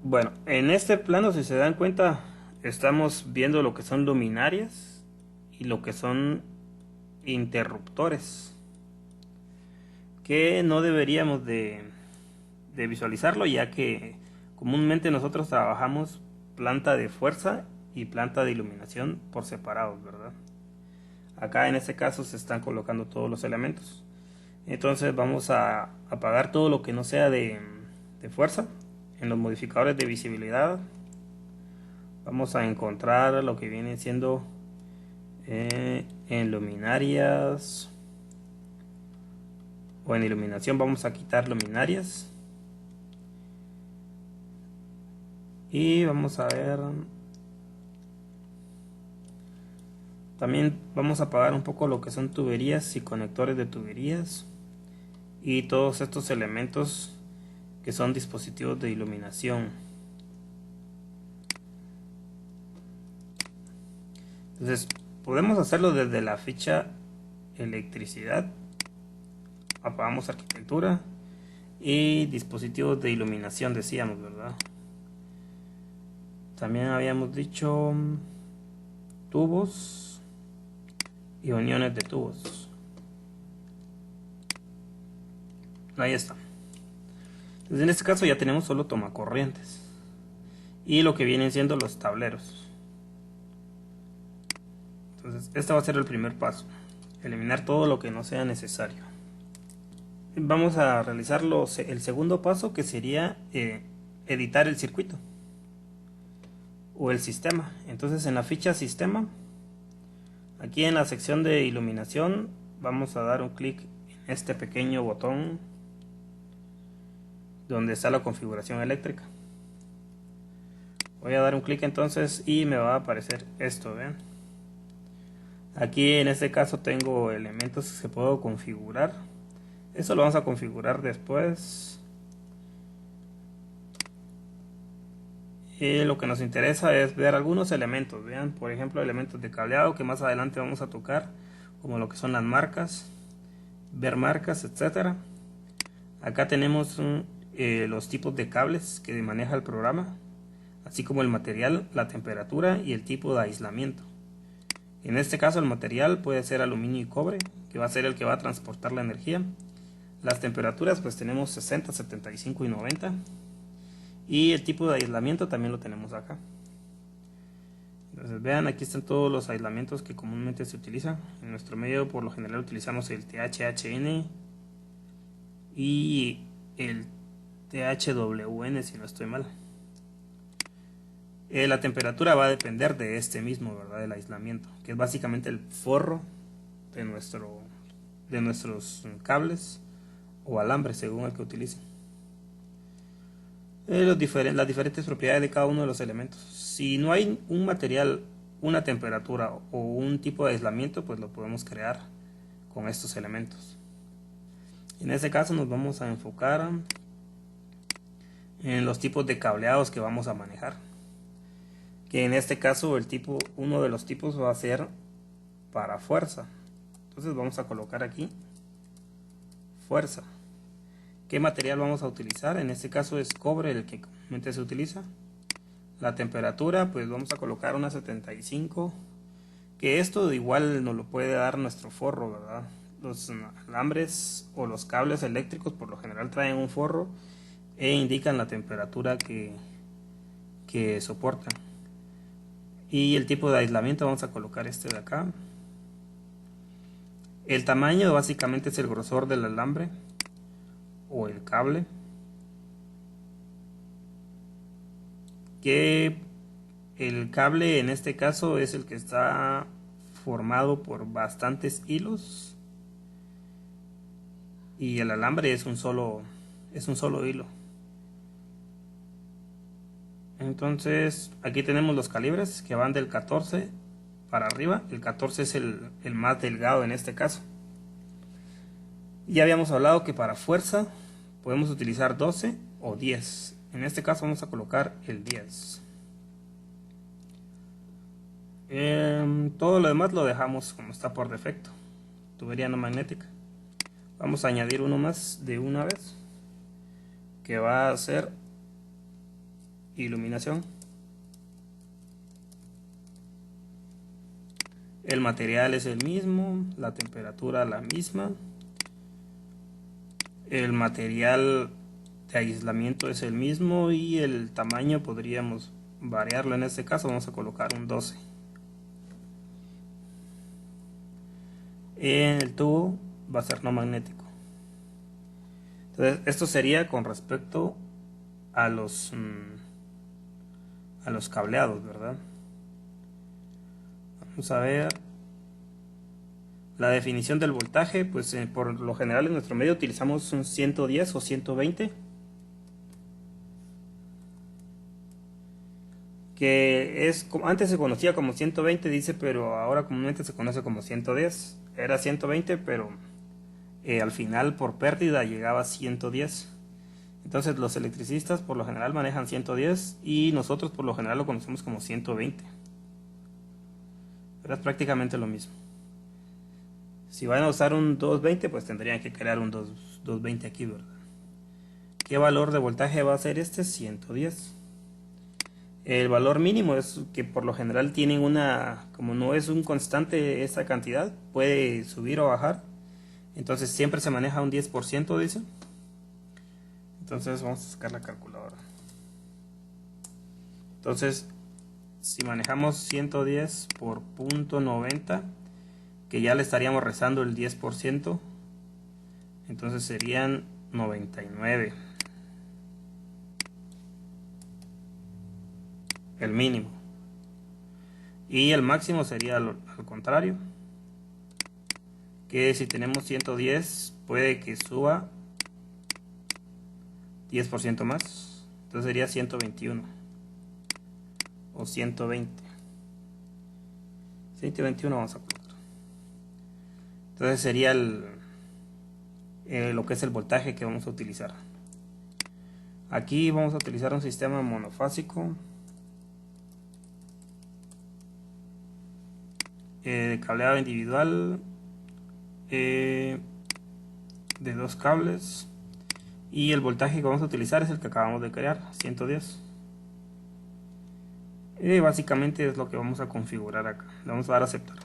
Bueno, en este plano, si se dan cuenta, estamos viendo lo que son luminarias y lo que son interruptores, que no deberíamos de visualizarlo, ya que comúnmente nosotros trabajamos planta de fuerza y planta de iluminación por separados, ¿verdad? Acá en este caso se están colocando todos los elementos. Entonces vamos a apagar todo lo que no sea de fuerza. En los modificadores de visibilidad vamos a encontrar lo que viene siendo en luminarias o en iluminación. Vamos a quitar luminarias y vamos a ver, también vamos a apagar un poco lo que son tuberías y conectores de tuberías y todos estos elementos que son dispositivos de iluminación. Entonces podemos hacerlo desde la ficha electricidad, apagamos arquitectura y dispositivos de iluminación, decíamos, ¿verdad? También habíamos dicho tubos y uniones de tubos. Ahí está. Entonces en este caso ya tenemos solo tomacorrientes y lo que vienen siendo los tableros. Entonces este va a ser el primer paso, eliminar todo lo que no sea necesario. Vamos a realizar el segundo paso, que sería editar el circuito o el sistema. Entonces en la ficha sistema, aquí en la sección de iluminación, vamos a dar un clic en este pequeño botón donde está la configuración eléctrica. Voy a dar un clic entonces y me va a aparecer esto, ¿ven? Aquí en este caso tengo elementos que puedo configurar. Eso lo vamos a configurar después. Y lo que nos interesa es ver algunos elementos, vean, por ejemplo, elementos de cableado que más adelante vamos a tocar, como lo que son las marcas, ver marcas, etcétera. Acá tenemos los tipos de cables que maneja el programa, así como el material, la temperatura y el tipo de aislamiento. En este caso el material puede ser aluminio y cobre, que va a ser el que va a transportar la energía. Las temperaturas pues tenemos 60, 75 y 90. Y el tipo de aislamiento también lo tenemos acá. Entonces vean, aquí están todos los aislamientos que comúnmente se utilizan. En nuestro medio por lo general utilizamos el THHN y el THWN, si no estoy mal. La temperatura va a depender de este mismo, ¿verdad? Del aislamiento, que es básicamente el forro de nuestros cables o alambres, según el que utilicen. Las diferentes propiedades de cada uno de los elementos. Si no hay un material, una temperatura o un tipo de aislamiento, pues lo podemos crear con estos elementos. En este caso nos vamos a enfocar en los tipos de cableados que vamos a manejar, que en este caso uno de los tipos va a ser para fuerza. Entonces vamos a colocar aquí fuerza. ¿Qué material vamos a utilizar? En este caso es cobre el que comúnmente se utiliza. La temperatura pues vamos a colocar una 75, que esto igual nos lo puede dar nuestro forro, ¿verdad? Los alambres o los cables eléctricos por lo general traen un forro e indican la temperatura que soportan. Y el tipo de aislamiento vamos a colocar este de acá. El tamaño básicamente es el grosor del alambre o el cable, que el cable en este caso es el que está formado por bastantes hilos y el alambre es un solo hilo. Entonces aquí tenemos los calibres que van del 14 para arriba. El 14 es el más delgado en este caso. Ya habíamos hablado que para fuerza podemos utilizar 12 o 10. En este caso vamos a colocar el 10. Todo lo demás lo dejamos como está por defecto. Tubería no magnética. Vamos a añadir uno más de una vez, que va a ser iluminación. El material es el mismo, la temperatura la misma. El material de aislamiento es el mismo y el tamaño podríamos variarlo. En este caso vamos a colocar un 12. En el tubo va a ser no magnético. Entonces esto sería con respecto a los cableados, ¿verdad? Vamos a ver la definición del voltaje. Pues por lo general en nuestro medio utilizamos un 110 o 120, que es antes se conocía como 120, dice, pero ahora comúnmente se conoce como 110. Era 120, pero al final por pérdida llegaba a 110. Entonces los electricistas por lo general manejan 110 y nosotros por lo general lo conocemos como 120. Pero es prácticamente lo mismo. Si van a usar un 220, pues tendrían que crear un 220 aquí, ¿verdad? ¿Qué valor de voltaje va a ser este? 110. El valor mínimo es que por lo general tienen como no es un constante esa cantidad, puede subir o bajar. Entonces siempre se maneja un 10%, dice. Entonces vamos a sacar la calculadora. Entonces, si manejamos 110 por .90, que ya le estaríamos rezando el 10%, entonces serían 99. El mínimo. Y el máximo sería al contrario, que si tenemos 110 puede que suba 10% más, entonces sería 121 o 120. 121 vamos a colocar. Entonces sería lo que es el voltaje que vamos a utilizar. Aquí vamos a utilizar un sistema monofásico de cableado individual de 2 cables, y el voltaje que vamos a utilizar es el que acabamos de crear, 110. Básicamente es lo que vamos a configurar acá. Le vamos a dar a aceptar.